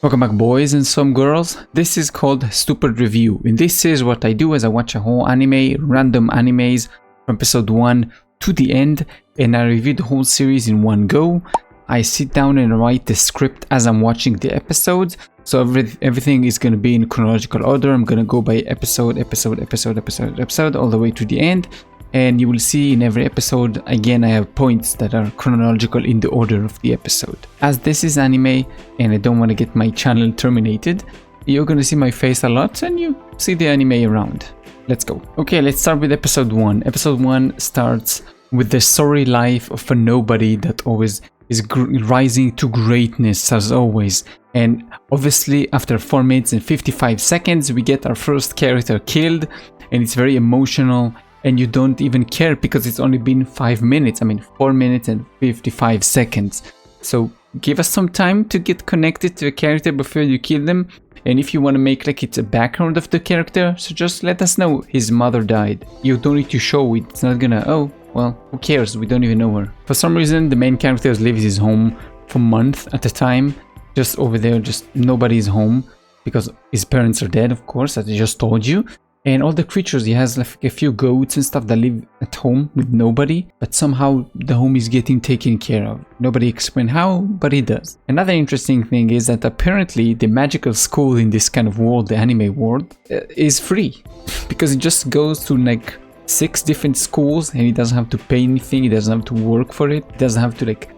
Welcome back, boys and some girls. This is called Stupid Review. In this series, what I do is I watch a whole anime, random animes from episode 1 to the end, and I review the whole series in one go. I sit down and write the script as I'm watching the episodes, so everything is going to be in chronological order. I'm going to go by episode, all the way to the end. And you will see in every episode, again, I have points that are chronological in the order of the episode. As this is anime and I don't want to get my channel terminated, you're going to see my face a lot and you see the anime around. Let's go. Okay, let's start with episode 1. Episode 1 starts with the sorry life of a nobody that always is rising to greatness as always. And obviously after 4 minutes and 55 seconds, we get our first character killed, and it's very emotional. And you don't even care because it's only been 5 minutes. I mean, 4 minutes and 55 seconds. So give us some time to get connected to a character before you kill them. And if you want to make like it's a background of the character, so just let us know his mother died. You don't need to show it. It's not gonna, oh, well, who cares? We don't even know her. For some reason, the main character leaves his home for months at a time. Just over there, just nobody's home because his parents are dead, of course, as I just told you. And all the creatures, he has like a few goats and stuff that live at home with nobody, but somehow the home is getting taken care of. Nobody explains how, but it does. Another interesting thing is that apparently the magical school in this kind of world, the anime world, is free. Because it just goes to like 6 different schools and he doesn't have to pay anything, he doesn't have to work for it, he doesn't have to like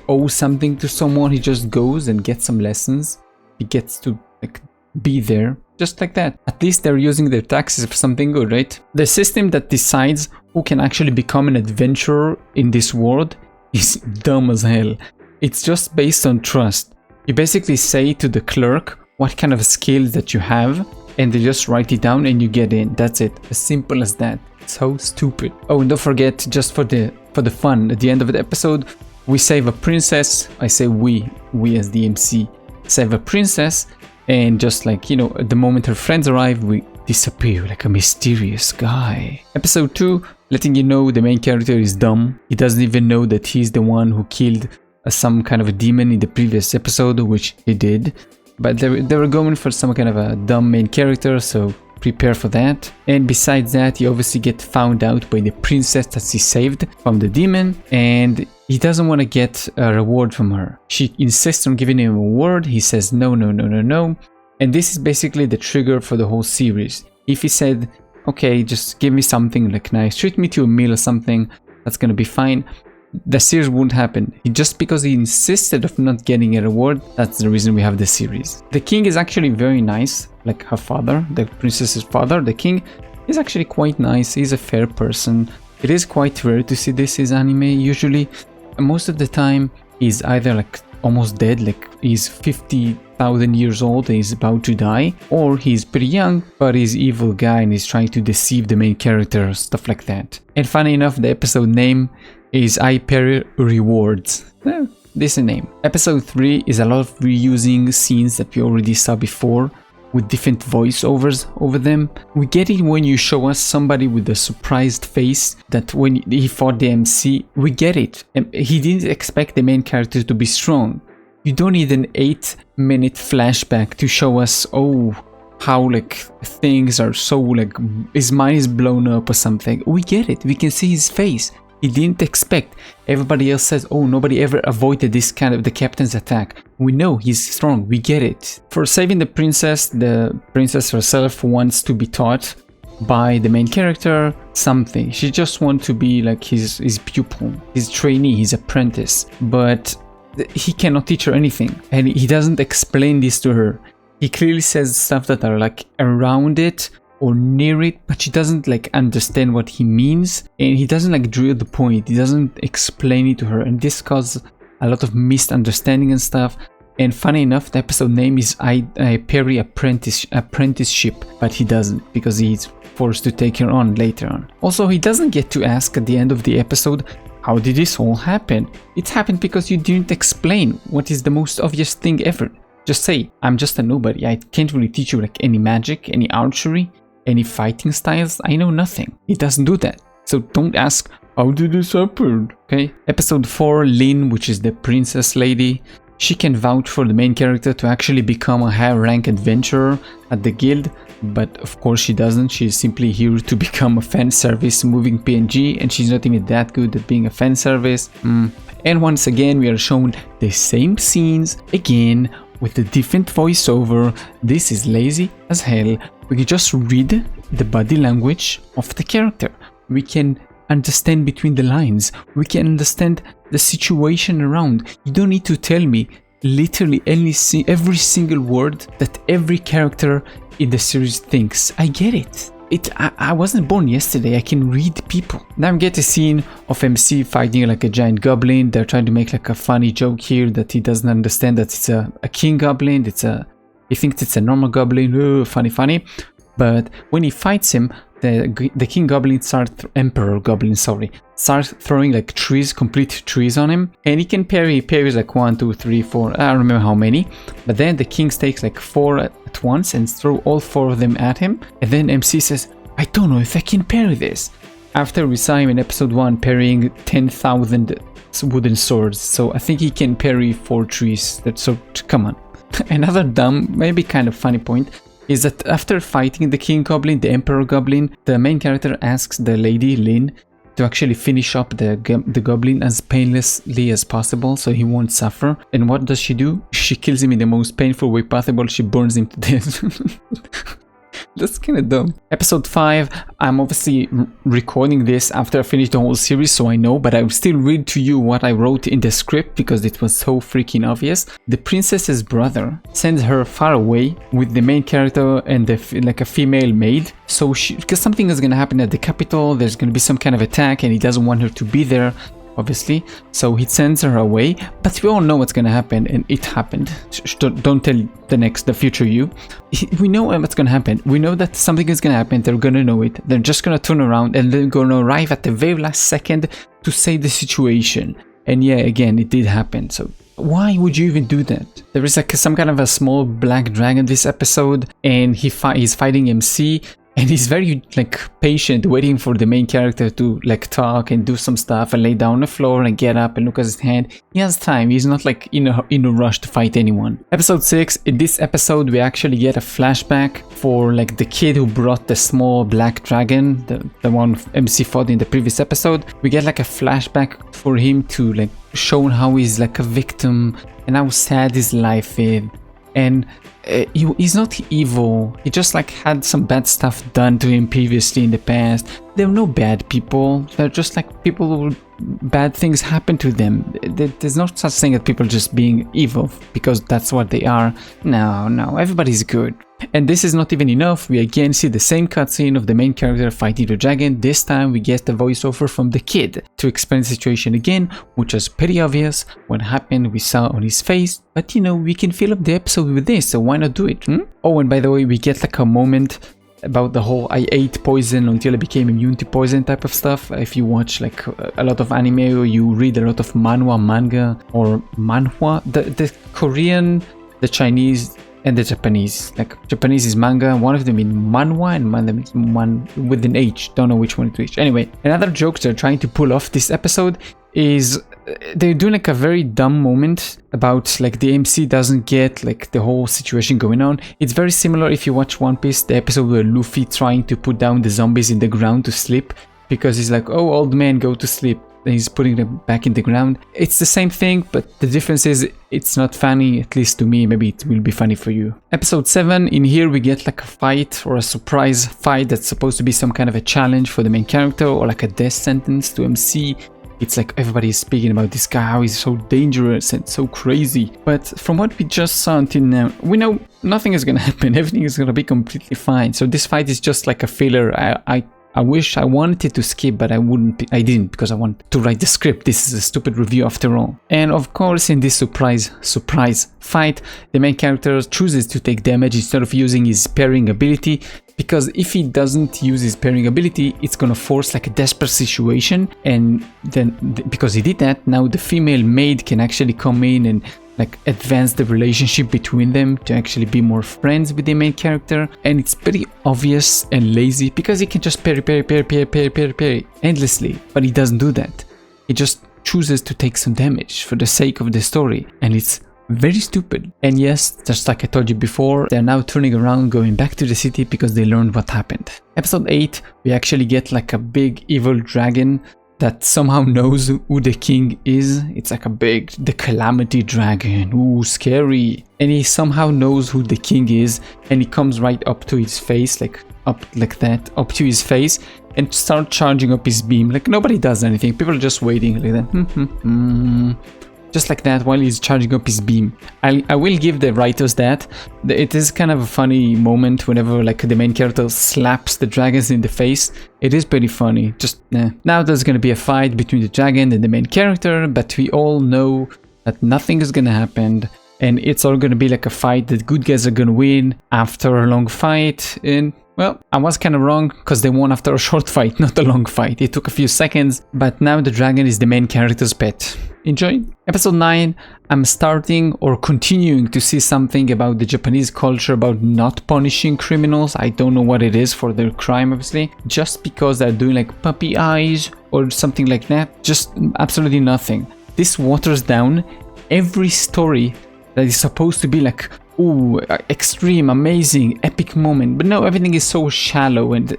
owe something to someone, he just goes and gets some lessons. He gets to like be there. Just like that. At least they're using their taxes for something good, right? The system that decides who can actually become an adventurer in this world is dumb as hell. It's just based on trust. You basically say to the clerk what kind of skills that you have, and they just write it down and you get in. That's it. As simple as that. So stupid. Oh, and don't forget, just for the fun, at the end of the episode, we save a princess. I say we as the MC save a princess. And just like, you know, at the moment her friends arrive, we disappear like a mysterious guy. Episode 2, letting you know the main character is dumb. He doesn't even know that he's the one who killed some kind of a demon in the previous episode, which he did. But they were going for some kind of a dumb main character, so prepare for that. And besides that, he obviously gets found out by the princess that he saved from the demon, and he doesn't want to get a reward from her. She insists on giving him a reward. He says no. And this is basically the trigger for the whole series. If he said, okay, just give me something like nice, treat me to a meal or something, that's gonna be fine, the series won't happen. Just because he insisted of not getting a reward, that's the reason we have the series. The king is actually very nice, like her father, the princess's father. The king is actually quite nice. He's a fair person. It is quite rare to see this in anime. Usually, most of the time, he's either like almost dead, like he's 50,000 years old and he's about to die, or he's pretty young, but he's an evil guy and he's trying to deceive the main character, stuff like that. And funny enough, the episode name is Parry Rewards. Decent name. Episode 3 is a lot of reusing scenes that we already saw before, with different voiceovers over them. We get it when you show us somebody with a surprised face, that when he fought the MC, we get it. He didn't expect the main character to be strong. You don't need an 8-minute flashback to show us, oh, how like things are so like his mind is blown up or something. We get it. We can see his face. He didn't expect. Everybody else says, oh, nobody ever avoided this kind of the captain's attack. We know he's strong. We get it. For saving the princess herself wants to be taught by the main character something. She just wants to be like his pupil, his trainee, his apprentice. But he cannot teach her anything. And he doesn't explain this to her. He clearly says stuff that are like around it or near it, but she doesn't like understand what he means, and he doesn't like drill the point. He doesn't explain it to her, and this causes a lot of misunderstanding and stuff. And funny enough, the episode name is Parry Apprenticeship, but he doesn't, because he's forced to take her on later on. Also, he doesn't get to ask at the end of the episode, how did this all happen? It happened because you didn't explain what is the most obvious thing ever. Just say, I'm just a nobody. I can't really teach you like any magic, any archery, any fighting styles. I know nothing. He doesn't do that. So don't ask, how did this happen? Okay. Episode 4, Lin, which is the princess lady. she can vouch for the main character to actually become a high rank adventurer at the guild, but of course she doesn't. She's simply here to become a fan service moving PNG, and she's not even that good at being a fan service. And once again we are shown the same scenes again with a different voiceover. This is lazy as hell. We can just read the body language of the character. We can understand between the lines. We can understand the situation around. You don't need to tell me literally every single word that every character in the series thinks. I get it. I wasn't born yesterday. I can read people. Now we get a scene of MC fighting like a giant goblin. They're trying to make like a funny joke here that he doesn't understand that it's a king goblin. He thinks it's a normal goblin. Funny. But when he fights him, the king goblin emperor goblin starts throwing like complete trees on him, and he can parries like 1, 2, 3, 4. I don't remember how many. But then the king takes like 4 at once and throw all 4 of them at him. And then MC says, "I don't know if I can parry this." After we saw him in episode 1 parrying 10,000 wooden swords, so I think he can parry 4 trees. So come on. Another dumb, maybe kind of funny point is that after fighting the king goblin, the emperor goblin, the main character asks the lady Lynn to actually finish up the goblin as painlessly as possible so he won't suffer. And what does she do? She kills him in the most painful way possible. She burns him to death. That's kind of dumb. Episode 5, I'm obviously recording this after I finished the whole series, so I know, but I will still read to you what I wrote in the script because it was so freaking obvious. The princess's brother sends her far away with the main character and like a female maid. So because something is going to happen at the capital, there's going to be some kind of attack and he doesn't want her to be there, obviously, so he sends her away. But we all know what's gonna happen, and it happened. Don't tell the future you. We know what's gonna happen. We know that something is gonna happen. They're gonna know it. They're just gonna turn around and they're gonna arrive at the very last second to save the situation. And yeah, again, it did happen. So why would you even do that? There is like some kind of a small black dragon this episode, and he's fighting MC. And he's very like patient, waiting for the main character to like talk and do some stuff and lay down on the floor and get up and look at his hand. He has time. He's not like in a rush to fight anyone. Episode 6. In this episode, we actually get a flashback for like the kid who brought the small black dragon, the one MC fought in the previous episode. We get like a flashback for him to like show how he's like a victim and how sad his life is. And he's not evil. He just like had some bad stuff done to him previously in the past. They're no bad people. They're just like people who bad things happen to them. There's no such thing as people just being evil because that's what they are. No, everybody's good. And this is not even enough. We again see the same cutscene of the main character fighting the dragon. This time we get the voiceover from the kid to explain the situation again, which was pretty obvious. What happened we saw on his face, but you know, we can fill up the episode with this, so why not do it? Oh, and by the way, we get like a moment about the whole I ate poison until I became immune to poison type of stuff. If you watch like a lot of anime or you read a lot of manga or manhwa, the Korean, the Chinese and the Japanese. Like Japanese is manga, one of them in manhwa and one of them is man with an H. Don't know which one it is. Anyway, another joke they're trying to pull off this episode is they're doing like a very dumb moment about like the MC doesn't get like the whole situation going on. It's very similar if you watch One Piece, the episode where Luffy trying to put down the zombies in the ground to sleep because he's like, oh, old man, go to sleep. And he's putting them back in the ground. It's the same thing, but the difference is it's not funny, at least to me. Maybe it will be funny for you. Episode 7, in here we get like a fight or a surprise fight that's supposed to be some kind of a challenge for the main character or like a death sentence to MC. It's like everybody is speaking about this guy, how he's so dangerous and so crazy. But from what we just saw until now, we know nothing is gonna happen. Everything is gonna be completely fine. So this fight is just like a filler. I wish I wanted to skip, but I didn't because I want to write the script. This is a stupid review after all. And of course, in this surprise fight, the main character chooses to take damage instead of using his parrying ability, because if he doesn't use his parrying ability, it's gonna force like a desperate situation. And then because he did that, now the female maid can actually come in and like advance the relationship between them to actually be more friends with the main character. And it's pretty obvious and lazy because he can just parry endlessly, but he doesn't do that. He just chooses to take some damage for the sake of the story, and it's Very stupid. And yes, just like I told you before, they're now turning around, going back to the city because they learned what happened. Episode 8, we actually get like a big evil dragon that somehow knows who the king is. It's like the calamity dragon. Ooh, scary. And he somehow knows who the king is, and he comes right up to his face, up to his face, and start charging up his beam. Like nobody does anything. People are just waiting like that. Just like that while he's charging up his beam. I will give the writers that. It is kind of a funny moment whenever like the main character slaps the dragons in the face. It is pretty funny. Now there's gonna be a fight between the dragon and the main character, but we all know that nothing is gonna happen. And it's all gonna be like a fight that good guys are gonna win after a long fight. And well, I was kind of wrong because they won after a short fight, not a long fight. It took a few seconds, but now the dragon is the main character's pet. Enjoy. Episode 9, I'm starting or continuing to see something about the Japanese culture about not punishing criminals. I don't know what it is for their crime, obviously. Just because they're doing like puppy eyes or something like that. Just absolutely nothing. This waters down every story that is supposed to be like, ooh, extreme, amazing, epic moment. But no, everything is so shallow and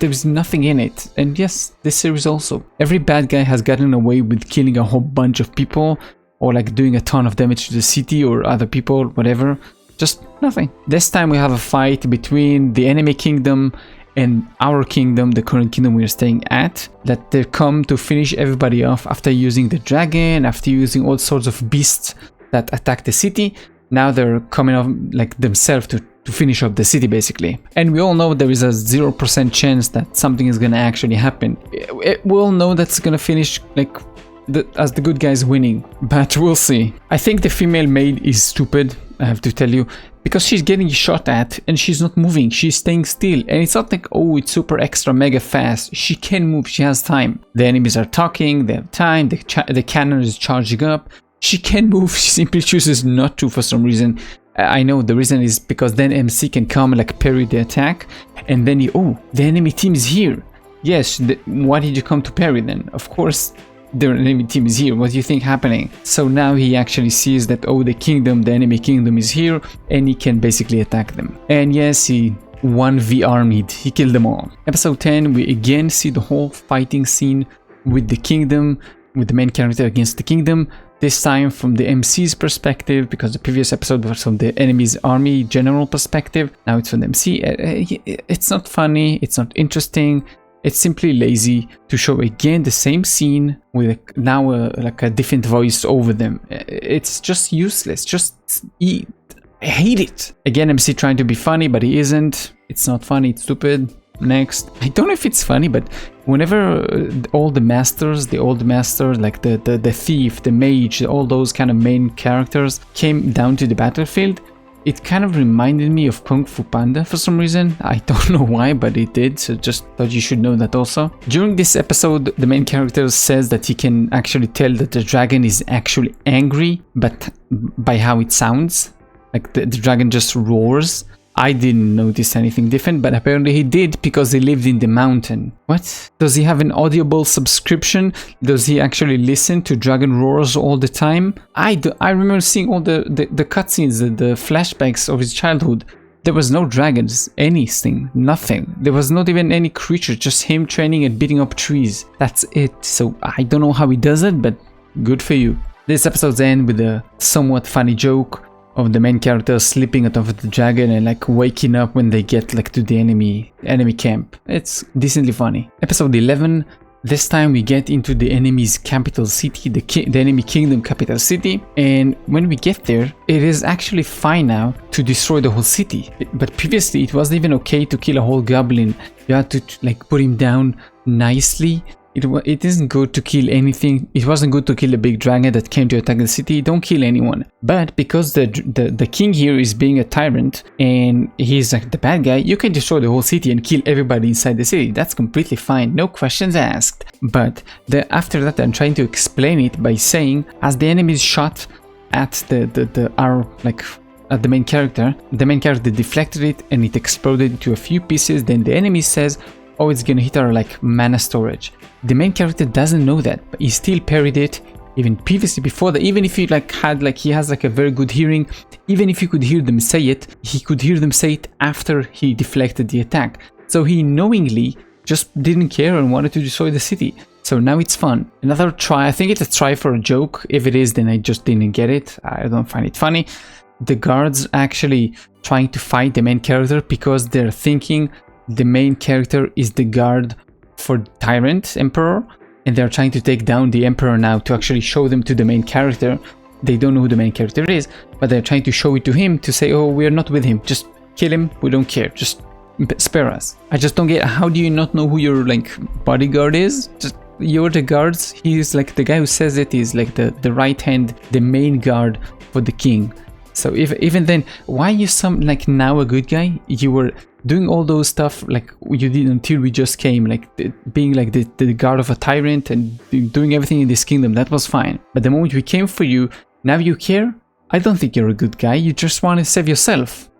there's nothing in it. And yes, this series also. Every bad guy has gotten away with killing a whole bunch of people or like doing a ton of damage to the city or other people, whatever. Just nothing. This time we have a fight between the enemy kingdom and our kingdom, the current kingdom we are staying at, that they come to finish everybody off after using the dragon, after using all sorts of beasts that attack the city. Now they're coming off like themselves to finish up the city basically. And we all know there is a 0% chance that something is gonna actually happen. We all know that's gonna finish like as the good guys winning, but we'll see. I think the female maid is stupid, I have to tell you, because she's getting shot at and she's not moving, she's staying still. And it's not like, oh, it's super extra mega fast. She can move, she has time. The enemies are talking, they have time, the cannon is charging up. She can move, she simply chooses not to for some reason. I know the reason is because then MC can come and like parry the attack, and then the enemy team is here. Yes, why did you come to parry then? Of course the enemy team is here. What do you think happening? So now he actually sees that, oh, the enemy kingdom is here, and he can basically attack them. And yes, he 1v armied, he killed them all. Episode 10, we again see the whole fighting scene with the kingdom, with the main character against the kingdom. This time from the MC's perspective, because the previous episode was from the enemy's army general perspective. Now it's from the MC. It's not funny, it's not interesting, it's simply lazy to show again the same scene with now like a different voice over them. It's just useless, I hate it. Again, MC trying to be funny, but he isn't. It's not funny, it's stupid. Next, I don't know if it's funny, but whenever all the masters, the old master, like the thief, the mage, all those kind of main characters came down to the battlefield, it kind of reminded me of Kung Fu Panda for some reason. I don't know why, but it did, so just thought you should know that also. During this episode, the main character says that he can actually tell that the dragon is actually angry, but by how it sounds, like the dragon just roars. I didn't notice anything different, but apparently he did because he lived in the mountain. What? Does he have an Audible subscription? Does he actually listen to dragon roars all the time? I remember seeing all the cutscenes, the flashbacks of his childhood. There was no dragons, anything, nothing. There was not even any creature, just him training and beating up trees. That's it. So I don't know how he does it, but good for you. This episode's end with a somewhat funny joke of the main character sleeping on top of the dragon and like waking up when they get like to the enemy camp. It's decently funny. Episode 11, this time we get into the enemy's capital city, the enemy kingdom capital city, and when we get there, it is actually fine now to destroy the whole city. But previously it wasn't even okay to kill a whole goblin. You had to like put him down nicely. It isn't good to kill anything. It wasn't good to kill a big dragon that came to attack the city. Don't kill anyone. But because the king here is being a tyrant and he's like the bad guy, you can destroy the whole city and kill everybody inside the city. That's completely fine. No questions asked. But after that, I'm trying to explain it by saying, as the enemies shot at at the main character deflected it and it exploded into a few pieces. Then the enemy says, oh, it's gonna hit our like mana storage. The main character doesn't know that, but he still parried it even previously before that, even if he like had like he has like a very good hearing, even if he could hear them say it, he could hear them say it after he deflected the attack. So he knowingly just didn't care and wanted to destroy the city. So now it's fun. Another try, I think it's a try for a joke. If it is, then I just didn't get it. I don't find it funny. The guards actually trying to fight the main character because they're thinking the main character is the guard for Tyrant Emperor, and they're trying to take down the Emperor now to actually show them to the main character. They don't know who the main character is, but they're trying to show it to him to say, oh, we're not with him. Just kill him. We don't care. Just spare us. I just don't get, how do you not know who your like bodyguard is? Just you're the guards. He's like the guy who says it is like the right hand, the main guard for the king. So if even then, why are you some like now a good guy? You were doing all those stuff like you did until we just came, like being like the guard of a tyrant and doing everything in this kingdom. That was fine. But the moment we came for you, now you care? I don't think you're a good guy. You just want to save yourself.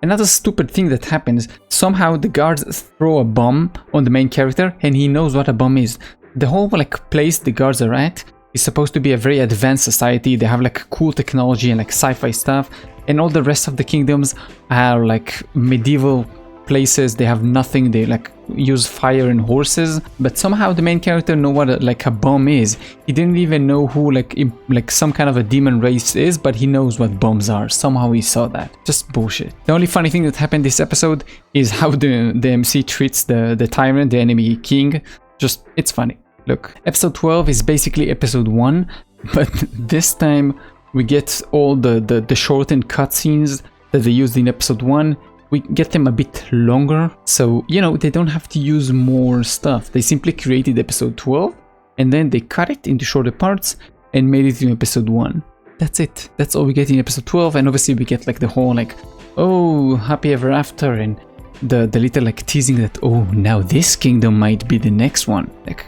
Another stupid thing that happens, somehow the guards throw a bomb on the main character and he knows what a bomb is. The whole like place the guards are at is supposed to be a very advanced society. They have like cool technology and like sci-fi stuff, and all the rest of the kingdoms are like medieval places. They have nothing. They like use fire and horses, but somehow the main character know what a bomb is. He didn't even know who like some kind of a demon race is, but he knows what bombs are. Somehow he saw that. Just bullshit. The only funny thing that happened this episode is how the MC treats the tyrant, the enemy king. Just, it's funny. Look, episode 12 is basically episode 1, but this time we get all the shortened cutscenes that they used in episode 1. We get them a bit longer, so, you know, they don't have to use more stuff. They simply created episode 12, and then they cut it into shorter parts and made it in episode 1. That's it. That's all we get in episode 12, and obviously we get like the whole like, oh, happy ever after, and the little like teasing that, oh, now this kingdom might be the next one. Like,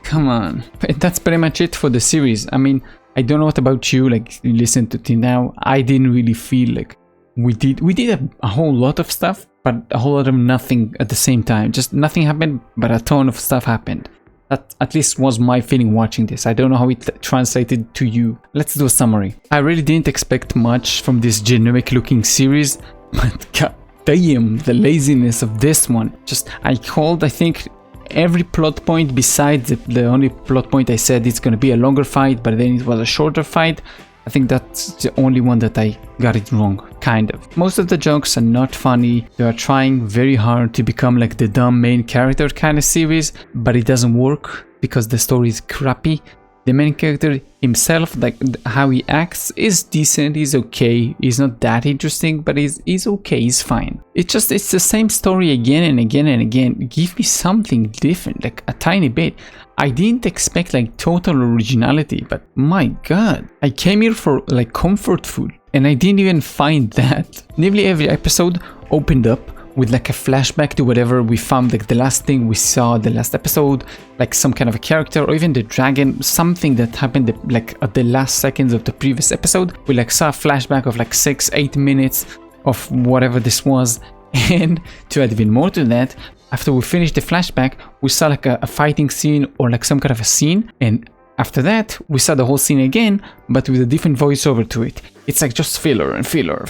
come on. But that's pretty much it for the series. I mean, I don't know what about you, like, you listen to it now. I didn't really feel like we did a whole lot of stuff, but a whole lot of nothing at the same time. Just nothing happened, but a ton of stuff happened. That at least was my feeling watching this. I don't know how it translated to you. Let's do a summary. I really didn't expect much from this generic looking series, but god damn, the laziness of this one. Just, I think, every plot point besides the only plot point I said it's gonna be a longer fight, but then it was a shorter fight. I think that's the only one that I got it wrong, kind of. Most of the jokes are not funny. They are trying very hard to become like the dumb main character kind of series, but it doesn't work because the story is crappy. The main character himself, like how he acts, is decent, he's okay. He's not that interesting, but he's okay, he's fine. It's the same story again and again and again. Give me something different, like a tiny bit. I didn't expect like total originality, but my god. I came here for like comfort food, and I didn't even find that. Nearly every episode opened up with like a flashback to whatever we found, like the last thing we saw the last episode, like some kind of a character, or even the dragon, something that happened like at the last seconds of the previous episode. We like saw a flashback of like 6-8 minutes of whatever this was. And to add even more to that, after we finished the flashback, we saw like a fighting scene or like some kind of a scene, and after that we saw the whole scene again, but with a different voiceover to it. It's like just filler and filler.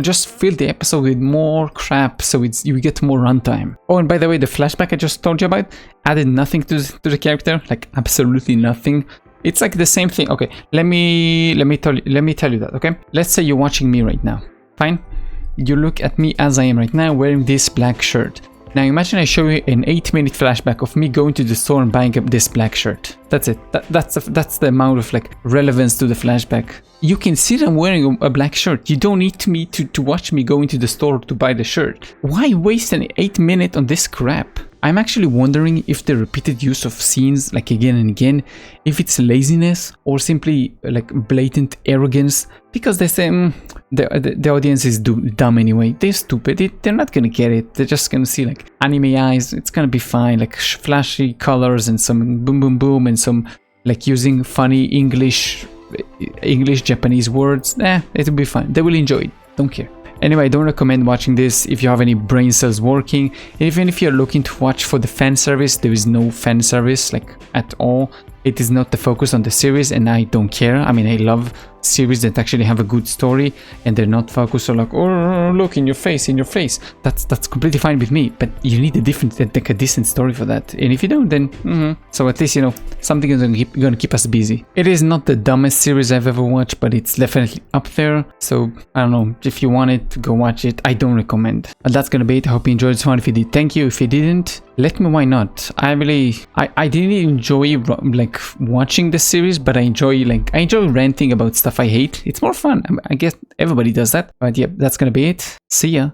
Just fill the episode with more crap so you get more runtime. Oh, and by the way, the flashback I just told you about added nothing to the character, like absolutely nothing. It's like the same thing. Okay, let me tell you that. Okay, let's say you're watching me right now. Fine, you look at me as I am right now, wearing this black shirt. Now imagine I show you an 8-minute flashback of me going to the store and buying up this black shirt. That's it. That's the amount of like relevance to the flashback. You can see that I'm wearing a black shirt. You don't need me to watch me go into the store to buy the shirt. Why waste an 8-minute on this crap? I'm actually wondering if the repeated use of scenes like again and again, if it's laziness or simply like blatant arrogance, because they say the audience is dumb anyway. They're stupid. They're not gonna get it. They're just gonna see like anime eyes. It's gonna be fine, like flashy colors and some boom boom boom and some like using funny English Japanese words. It'll be fine. They will enjoy it. Don't care. Anyway, I don't recommend watching this if you have any brain cells working. Even if you're looking to watch for the fan service, there is no fan service like at all. it is not the focus on the series, and I don't care. I mean, I love series that actually have a good story and they're not focused on like, oh, look, in your face. That's completely fine with me, but you need a different, like a decent story for that. And if you don't, then so at least, you know, something is gonna keep us busy. It is not the dumbest series I've ever watched, but it's definitely up there. So I don't know, if you want it, go watch it. I don't recommend. And that's gonna be it. I hope you enjoyed this one. If you did, thank you. If you didn't, let me know why not. I didn't enjoy like watching the series, but I enjoy ranting about stuff I hate. It's more fun. I guess everybody does that. But yeah, that's gonna be it. See ya.